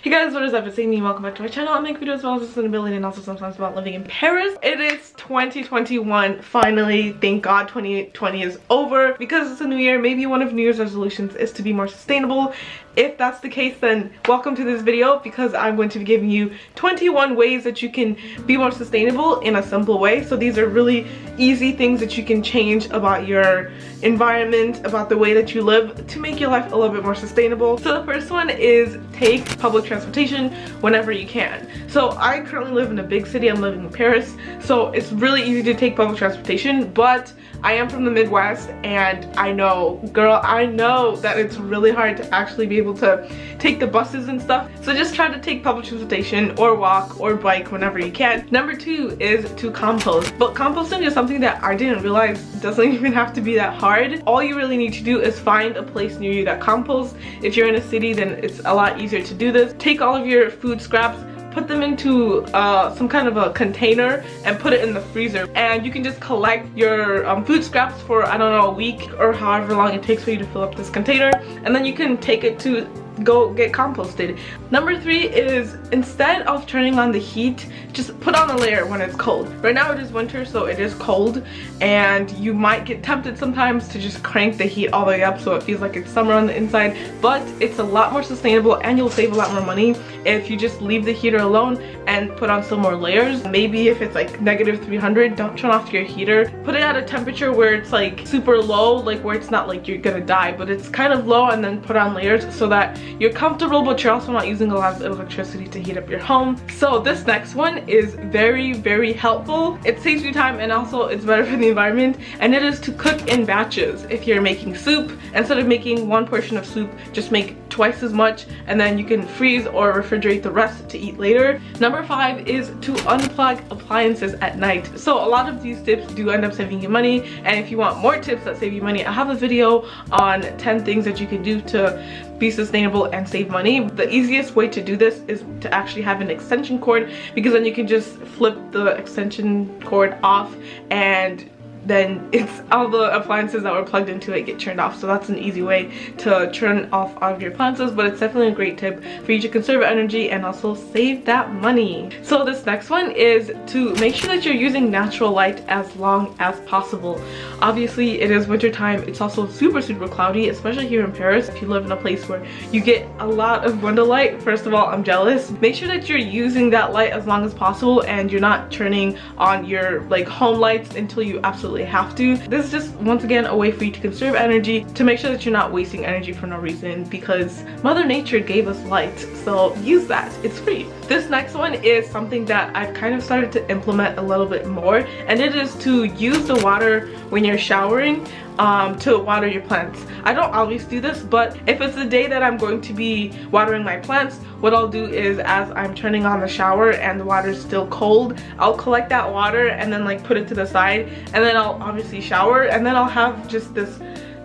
Hey guys, what is up? It's Aime. Welcome back to my channel. I make videos about sustainability and also sometimes about living in Paris. It is 2021 finally. Thank God 2020 is over because it's a new year. Maybe one of New Year's resolutions is to be more sustainable. If that's the case, then welcome to this video because I'm going to be giving you 21 ways that you can be more sustainable in a simple way. So these are really easy things that you can change about your environment, about the way that you live to make your life a little bit more sustainable. So the first one is take public transportation whenever you can. So I currently live in a big city. I'm living in Paris, so it's really easy to take public transportation, but I am from the Midwest and I know, girl, I know that it's really hard to actually be able to take the buses and stuff. So just try to take public transportation or walk or bike whenever you can. Number two is to compost. But composting is something that I didn't realize doesn't even have to be that hard. All you really need to do is find a place near you that composts. If you're in a city, then it's a lot easier to do this. Take all of your food scraps, put them into some kind of a container and put it in the freezer, and you can just collect your food scraps for, I don't know, a week or however long it takes for you to fill up this container, and then you can take it to go get composted. Number three is, instead of turning on the heat, just put on a layer when it's cold. Right now it is winter, so it is cold, and you might get tempted sometimes to just crank the heat all the way up so it feels like it's summer on the inside, but it's a lot more sustainable and you'll save a lot more money if you just leave the heater alone and put on some more layers. Maybe if it's like negative 300, don't turn off your heater. Put it at a temperature where it's like super low, like where it's not like you're gonna die, but it's kind of low, and then put on layers so that you're comfortable but you're also not using a lot of electricity to heat up your home. So this next one is very helpful. It saves you time and also it's better for the environment, and it is to cook in batches. If you're making soup, instead of making one portion of soup, just make twice as much, and then you can freeze or refrigerate the rest to eat later. Number five is to unplug appliances at night. So a lot of these tips do end up saving you money, and if you want more tips that save you money, I have a video on 10 things that you can do to be sustainable and save money. The easiest way to do this is to actually have an extension cord, because then you can just flip the extension cord off and then it's all the appliances that were plugged into it get turned off. So that's an easy way to turn off all of your appliances, but it's definitely a great tip for you to conserve energy and also save that money. So this next one is to make sure that you're using natural light as long as possible. Obviously it is winter time. It's also super cloudy, especially here in Paris. If you live in a place where you get a lot of window light, first of all, I'm jealous. Make sure that you're using that light as long as possible and you're not turning on your like home lights until you absolutely have to. This is just once again a way for you to conserve energy, to make sure that you're not wasting energy for no reason, because Mother Nature gave us light, so use that. It's free. This next one is something that I've kind of started to implement a little bit more, and it is to use the water when you're showering to water your plants. I don't always do this, but if it's the day that I'm going to be watering my plants, what I'll do is, as I'm turning on the shower and the water is still cold, I'll collect that water and then like put it to the side, and then I'll obviously shower, and then I'll have just this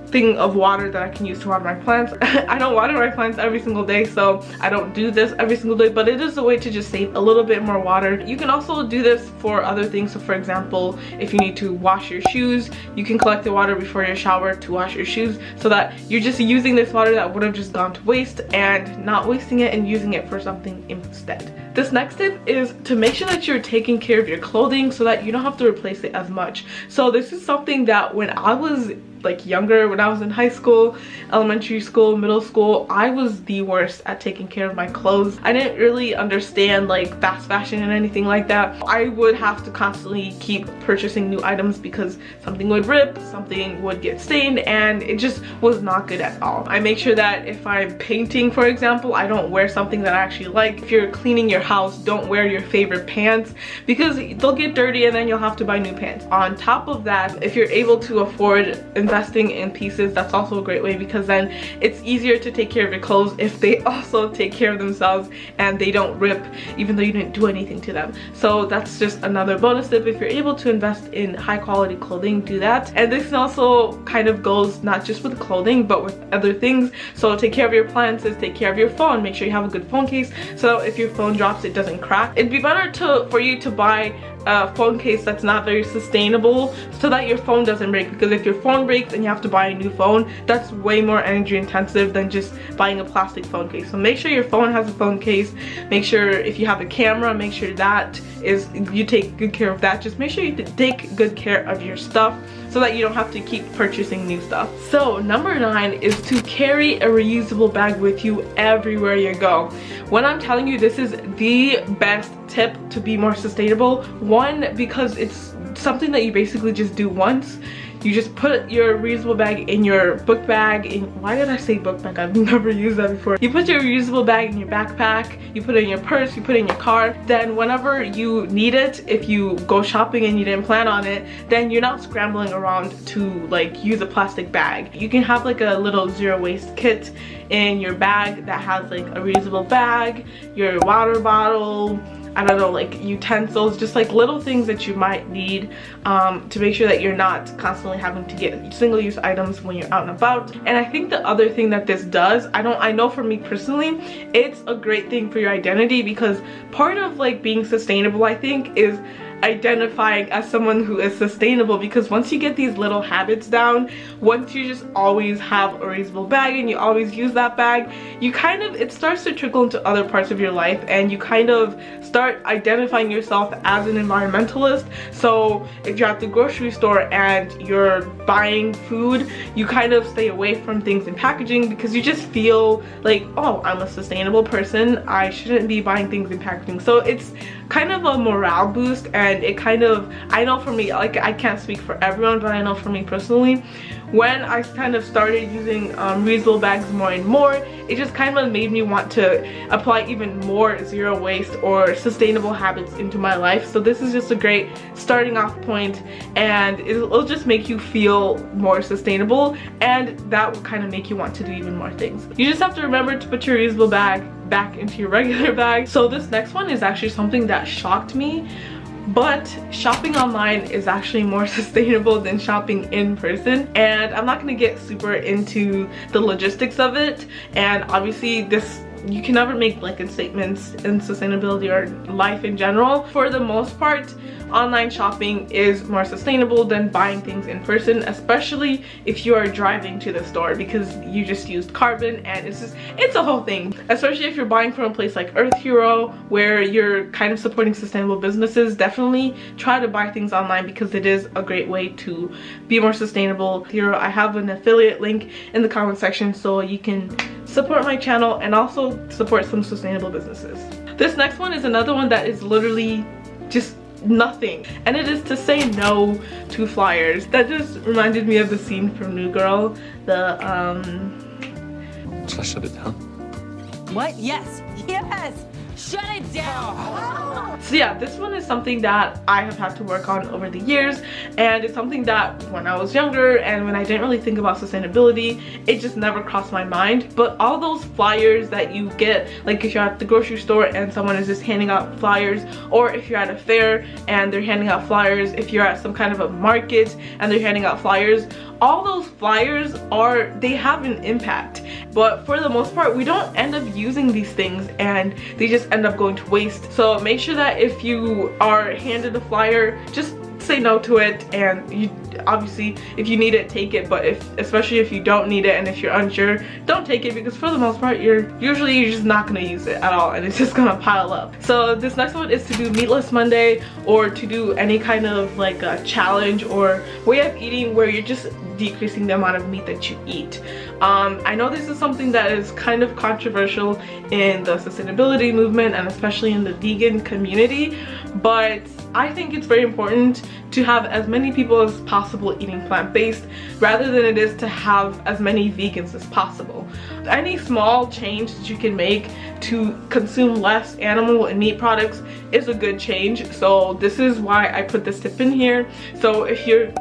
thing of water that I can use to water my plants. I don't water my plants every single day, so I don't do this every single day, but it is a way to just save a little bit more water. You can also do this for other things. So for example, if you need to wash your shoes, you can collect the water before your shower to wash your shoes, so that you're just using this water that would have just gone to waste and not wasting it and using it for something instead. This next tip is to make sure that you're taking care of your clothing so that you don't have to replace it as much. So this is something that when I was like younger, when I was in high school, elementary school, middle school, I was the worst at taking care of my clothes. I didn't really understand like fast fashion and anything like that. I would have to constantly keep purchasing new items because something would rip, something would get stained, and it just was not good at all. I make sure that if I'm painting, for example, I don't wear something that I actually like. If you're cleaning your house, don't wear your favorite pants because they'll get dirty and then you'll have to buy new pants. On top of that, if you're able to afford investing in pieces, that's also a great way, because then it's easier to take care of your clothes if they also take care of themselves and they don't rip even though you didn't do anything to them. So that's just another bonus tip. If you're able to invest in high quality clothing, do that. And this also kind of goes not just with clothing but with other things. So take care of your appliances, take care of your phone, make sure you have a good phone case so if your phone drops it doesn't crack. It'd be better for you to buy a phone case that's not very sustainable so that your phone doesn't break, because if your phone breaks and you have to buy a new phone, that's way more energy intensive than just buying a plastic phone case. So make sure your phone has a phone case. Make sure if you have a camera, make sure that is, you take good care of that. Just make sure you take good care of your stuff so that you don't have to keep purchasing new stuff. So number 9 is to carry a reusable bag with you everywhere you go. When I'm telling you this is the best tip to be more sustainable, one, because it's something that you basically just do once. You just put your reusable bag in your book bag. Why did I say book bag? I've never used that before. You put your reusable bag in your backpack, you put it in your purse, you put it in your car. Then whenever you need it, if you go shopping and you didn't plan on it, then you're not scrambling around to like use a plastic bag. You can have like a little zero waste kit in your bag that has like a reusable bag, your water bottle, I don't know, like utensils, just like little things that you might need to make sure that you're not constantly having to get single-use items when you're out and about. And I think the other thing that this does, I know for me personally, it's a great thing for your identity, because part of like being sustainable, I think, is identifying as someone who is sustainable. Because once you get these little habits down, once you just always have a reusable bag and you always use that bag, you kind of, it starts to trickle into other parts of your life, and you kind of start identifying yourself as an environmentalist. So if you're at the grocery store and you're buying food, you kind of stay away from things in packaging because you just feel like, oh, I'm a sustainable person, I shouldn't be buying things in packaging. So it's kind of a morale boost, and it kind of, I know for me, like I can't speak for everyone, but I know for me personally, when I kind of started using reusable bags more and more, it just kind of made me want to apply even more zero waste or sustainable habits into my life. So this is just a great starting off point, and it'll just make you feel more sustainable, and that will kind of make you want to do even more things. You just have to remember to put your reusable bag back into your regular bag. So this next one is actually something that shocked me, but shopping online is actually more sustainable than shopping in person. And I'm not going to get super into the logistics of it, and obviously this, you can never make blanket statements in sustainability or life in general. For the most part, online shopping is more sustainable than buying things in person, especially if you are driving to the store, because you just used carbon, and it's a whole thing. Especially if you're buying from a place like Earth Hero, where you're kind of supporting sustainable businesses, definitely try to buy things online, because it is a great way to be more sustainable. Hero, I have an affiliate link in the comment section so you can support my channel and also support some sustainable businesses. This next one is another one that is literally just nothing, and it is to say no to flyers. That just reminded me of the scene from New Girl, the Should I shut it down? What? Yes, shut it down. So yeah, this one is something that I have had to work on over the years, and it's something that when I was younger and when I didn't really think about sustainability, it just never crossed my mind. But all those flyers that you get, like if you're at the grocery store and someone is just handing out flyers, or if you're at a fair and they're handing out flyers, if you're at some kind of a market and they're handing out flyers, all those flyers they have an impact, but for the most part we don't end up using these things, and they just end up going to waste. So make sure that if you are handed a flyer, just say no to it, and you obviously if you need it, take it, but especially if you don't need it and if you're unsure, don't take it, because for the most part you're just not going to use it at all, and it's just gonna pile up. So this next one is to do Meatless Monday, or to do any kind of like a challenge or way of eating where you're just decreasing the amount of meat that you eat. I know this is something that is kind of controversial in the sustainability movement, and especially in the vegan community, but I think it's very important to have as many people as possible eating plant-based, rather than it is to have as many vegans as possible. Any small change that you can make to consume less animal and meat products is a good change. So this is why I put this tip in here. So if you're,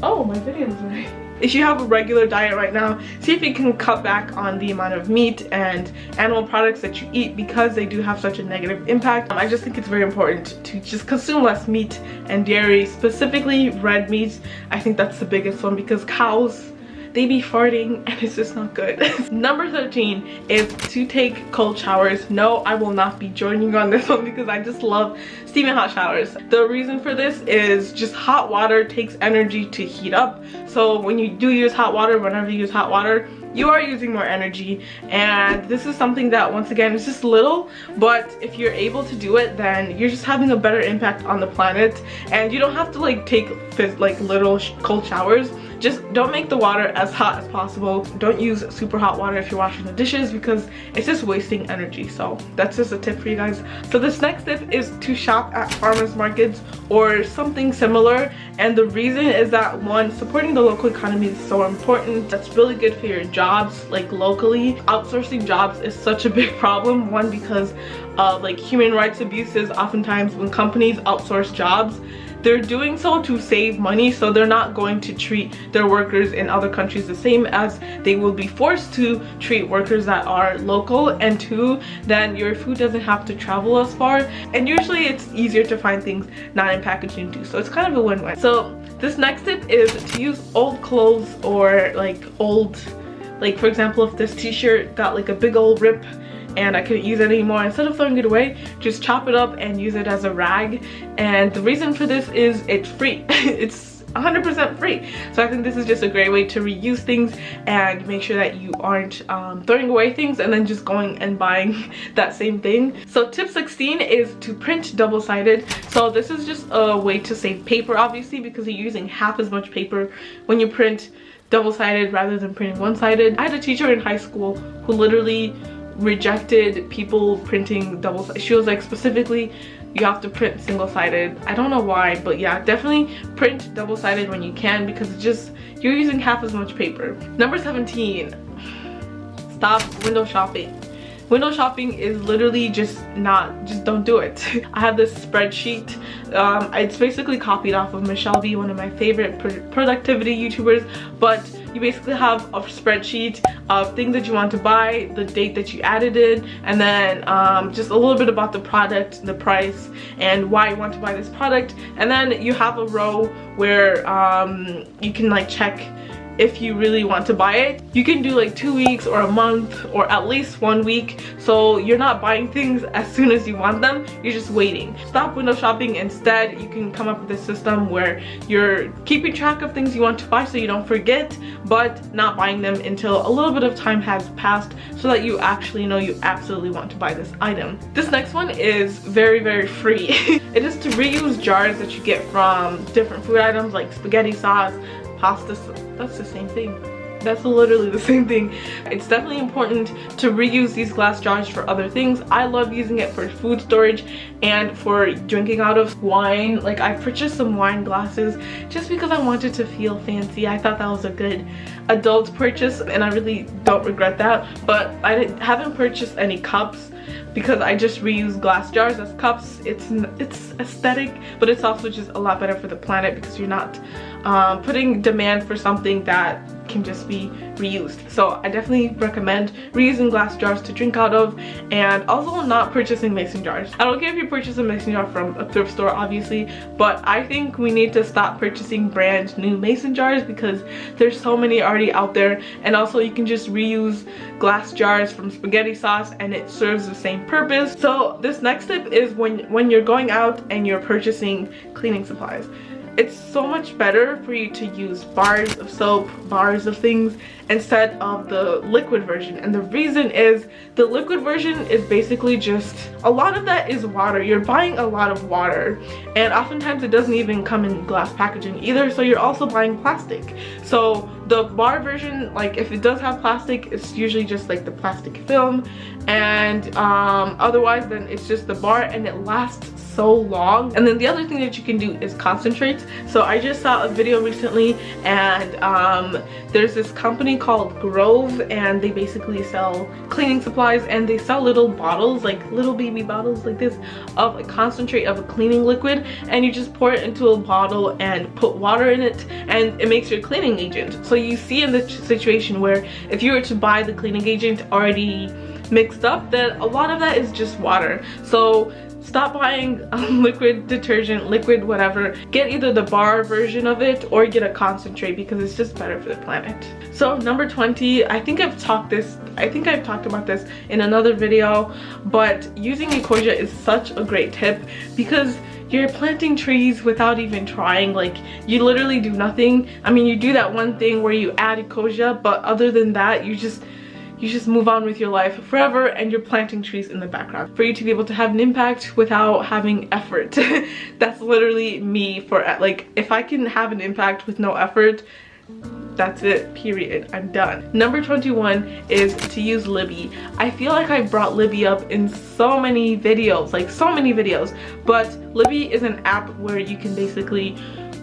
oh, my video's right. If you have a regular diet right now, see if you can cut back on the amount of meat and animal products that you eat, because they do have such a negative impact. I just think it's very important to just consume less meat and dairy, specifically red meat. I think that's the biggest one, because cows, they be farting and it's just not good. Number 13 is to take cold showers. No, I will not be joining you on this one because I just love steaming hot showers. The reason for this is just hot water takes energy to heat up. So when you do use hot water, whenever you use hot water, you are using more energy, and this is something that, once again, is just little, but if you're able to do it, then you're just having a better impact on the planet. And you don't have to like take like little cold showers. Just don't make the water as hot as possible. Don't use super hot water if you're washing the dishes because it's just wasting energy. So that's just a tip for you guys. So this next tip is to shop at farmers markets or something similar. And the reason is that, one, supporting the local economy is so important. That's really good for your jobs, like locally. Outsourcing jobs is such a big problem. One, because of like human rights abuses. Oftentimes when companies outsource jobs, they're doing so to save money, so they're not going to treat their workers in other countries the same as they will be forced to treat workers that are local. And two, then your food doesn't have to travel as far, and usually it's easier to find things not in packaging too, so it's kind of a win-win. So this next tip is to use old clothes or like old, like for example, if this t-shirt got like a big old rip and I couldn't use it anymore, instead of throwing it away, just chop it up and use it as a rag. And the reason for this is it's free. It's 100% free. So I think this is just a great way to reuse things and make sure that you aren't throwing away things and then just going and buying that same thing. So tip 16 is to print double-sided. So this is just a way to save paper, obviously, because you're using half as much paper when you print double-sided rather than printing one-sided. I had a teacher in high school who literally rejected people printing double-sided. She was like, specifically, you have to print single-sided. I don't know why, but yeah, definitely print double-sided when you can, because it's just, you're using half as much paper. Number 17, stop window shopping. Window shopping is literally just don't do it. I have this spreadsheet. It's basically copied off of Michelle B, one of my favorite productivity YouTubers, but you basically have a spreadsheet of things that you want to buy, the date that you added it, and then just a little bit about the product, the price, and why you want to buy this product. And then you have a row where you can like check if you really want to buy it. You can do like 2 weeks or a month or at least 1 week, so you're not buying things as soon as you want them, you're just waiting. Stop window shopping. Instead, you can come up with a system where you're keeping track of things you want to buy so you don't forget, but not buying them until a little bit of time has passed, so that you actually know you absolutely want to buy this item. This next one is very, very free. It is to reuse jars that you get from different food items like spaghetti sauce, pasta. That's the same thing. That's literally the same thing. It's definitely important to reuse these glass jars for other things. I love using it for food storage and for drinking out of wine. Like, I purchased some wine glasses just because I wanted to feel fancy. I thought that was a good adult purchase, and I really don't regret that. But I haven't purchased any cups because I just reuse glass jars as cups. It's aesthetic, but it's also just a lot better for the planet because you're not putting demand for something that can just be reused. So I definitely recommend reusing glass jars to drink out of, and also not purchasing mason jars. I don't care if you purchase a mason jar from a thrift store, obviously, but I think we need to stop purchasing brand new mason jars because there's so many already out there. And also, you can just reuse glass jars from spaghetti sauce and it serves the same purpose. So this next tip is when you're going out and you're purchasing cleaning supplies, it's so much better for you to use bars of soap, bars of things, instead of the liquid version. And the reason is the liquid version is basically just, a lot of that is water. You're buying a lot of water, and oftentimes it doesn't even come in glass packaging either, so you're also buying plastic. So the bar version, like if it does have plastic, it's usually just like the plastic film, and otherwise then it's just the bar, and it lasts so long. And then the other thing that you can do is concentrates. So I just saw a video recently, and there's this company called Grove, and they basically sell cleaning supplies, and they sell little bottles, like little baby bottles like this, of a concentrate of a cleaning liquid, and you just pour it into a bottle and put water in it, and it makes your cleaning agent. So you see in the situation where if you were to buy the cleaning agent already mixed up, then a lot of that is just water. So stop buying liquid detergent, liquid whatever. Get either the bar version of it or get a concentrate because it's just better for the planet. So number 20, I think I've talked about this in another video, but using ecosia is such a great tip because you're planting trees without even trying. Like, you literally do nothing. I mean, you do that one thing where you add ecosia, but other than that, you just move on with your life forever, and you're planting trees in the background for you to be able to have an impact without having effort. That's literally me. For like, if I can have an impact with no effort, that's it, period. I'm done. Number 21 is to use Libby. I feel like I brought Libby up in so many videos, like so many videos, but Libby is an app where you can basically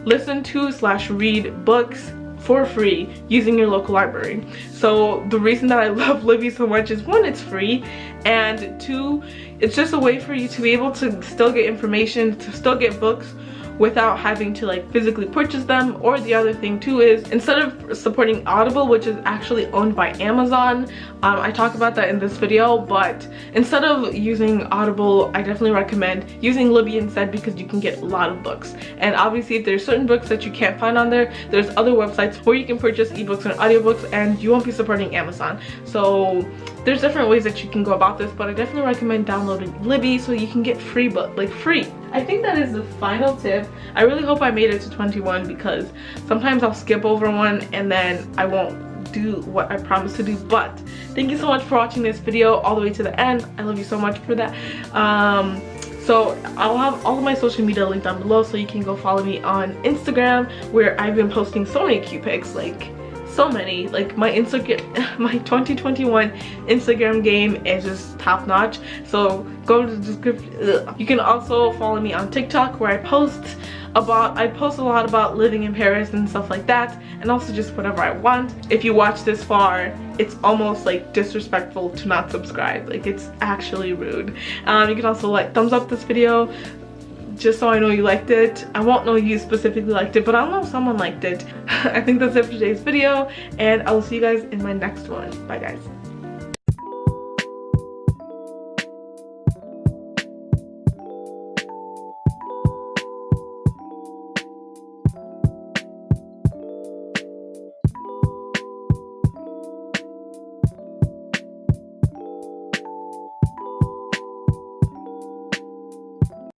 listen to / read books for free using your local library. So the reason that I love Libby so much is, one, it's free, and two, it's just a way for you to be able to still get information, to still get books without having to like physically purchase them. Or the other thing too is, instead of supporting Audible, which is actually owned by Amazon, I talk about that in this video, but instead of using Audible, I definitely recommend using Libby instead because you can get a lot of books. And obviously if there's certain books that you can't find on there, there's other websites where you can purchase ebooks and audiobooks and you won't be supporting Amazon. So there's different ways that you can go about this, but I definitely recommend downloading Libby so you can get free book, like free. I think that is the final tip. I really hope I made it to 21 because sometimes I'll skip over one and then I won't do what I promised to do. But thank you so much for watching this video all the way to the end. I love you so much for that. So I'll have all of my social media linked down below so you can go follow me on Instagram, where I've been posting so many cute pics, like so many. Like my Instagram, my 2021 Instagram game is just top notch. So go to the description. You can also follow me on TikTok, where I post a lot about living in Paris and stuff like that, and also just whatever I want. If you watch this far, it's almost like disrespectful to not subscribe. Like, it's actually rude. You can also like thumbs up this video just so I know you liked it. I won't know you specifically liked it, but I'll know someone liked it. I think that's it for today's video, and I will see you guys in my next one. Bye guys.